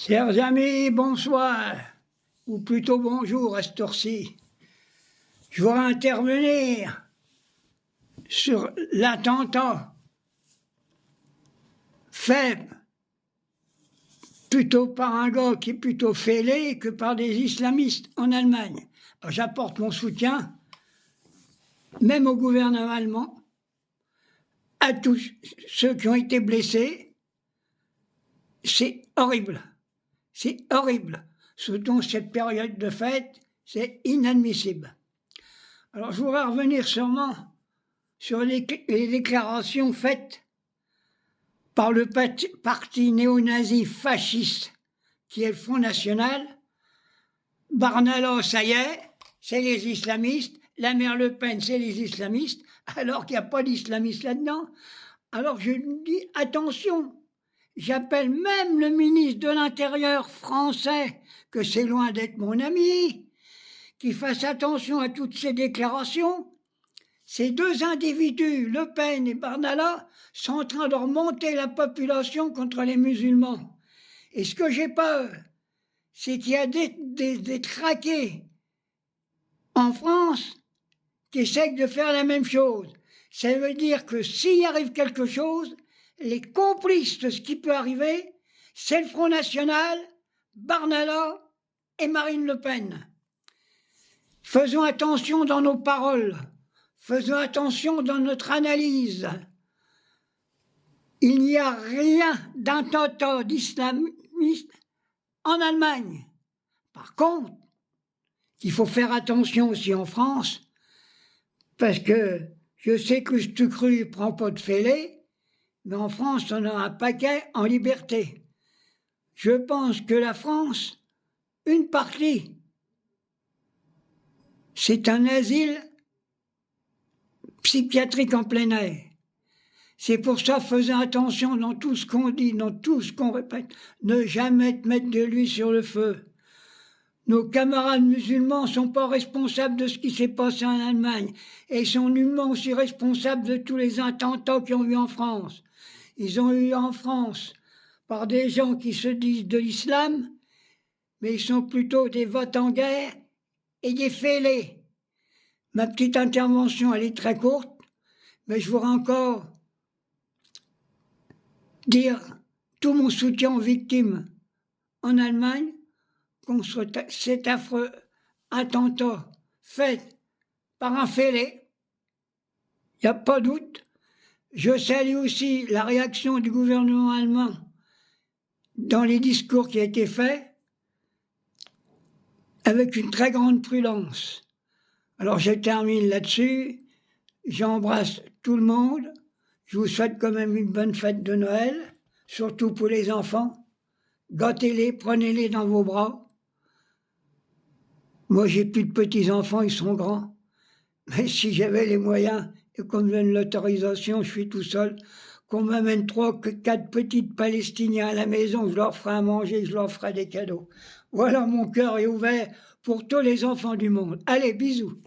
Chers amis, bonsoir, ou plutôt bonjour à cette heure-ci. Je voudrais intervenir sur l'attentat fait plutôt par un gars qui est plutôt fêlé que par des islamistes en Allemagne. J'apporte mon soutien, même au gouvernement allemand, à tous ceux qui ont été blessés. C'est horrible. C'est horrible. Surtout cette période de fête, c'est inadmissible. Alors je voudrais revenir seulement sur les déclarations faites par le parti néo-nazi fasciste qui est le Front National. Barnala, ça y est, c'est les islamistes. La mère Le Pen, c'est les islamistes, alors qu'il n'y a pas d'islamistes là-dedans. Alors je dis, attention, j'appelle même le ministre de l'Intérieur français, que c'est loin d'être mon ami, qu'il fasse attention à toutes ces déclarations. Ces deux individus, Le Pen et Barnala, sont en train de remonter la population contre les musulmans. Et ce que j'ai peur, c'est qu'il y a des traqués en France qui essaient de faire la même chose. Ça veut dire que s'il arrive quelque chose, les complices de ce qui peut arriver, c'est le Front National, Barnala et Marine Le Pen. Faisons attention dans nos paroles, faisons attention dans notre analyse. Il n'y a rien d'attentat d'islamiste en Allemagne. Par contre, il faut faire attention aussi en France, parce que je sais que le Stucru ne prend pas de fêlé, mais en France, on a un paquet en liberté. Je pense que la France, une partie, c'est un asile psychiatrique en plein air. C'est pour ça, faisons attention dans tout ce qu'on dit, dans tout ce qu'on répète, ne jamais mettre de l'huile sur le feu. Nos camarades musulmans ne sont pas responsables de ce qui s'est passé en Allemagne, et ils sont nullement aussi responsables de tous les attentats qu'ils ont eu en France. Ils ont eu en France par des gens qui se disent de l'islam, mais ils sont plutôt des votes en guerre et des fêlés. Ma petite intervention, elle est très courte, mais je voudrais encore dire tout mon soutien aux victimes en Allemagne contre cet affreux attentat fait par un fêlé. Il n'y a pas de doute. Je salue aussi la réaction du gouvernement allemand dans les discours qui ont été faits avec une très grande prudence. Alors je termine là-dessus. J'embrasse tout le monde. Je vous souhaite quand même une bonne fête de Noël, surtout pour les enfants. Gâtez-les, prenez-les dans vos bras. Moi, j'ai plus de petits-enfants, ils sont grands. Mais si j'avais les moyens et qu'on me donne l'autorisation, je suis tout seul, qu'on m'amène 3 ou 4 petites Palestiniens à la maison, je leur ferai à manger, je leur ferai des cadeaux. Voilà, mon cœur est ouvert pour tous les enfants du monde. Allez, bisous.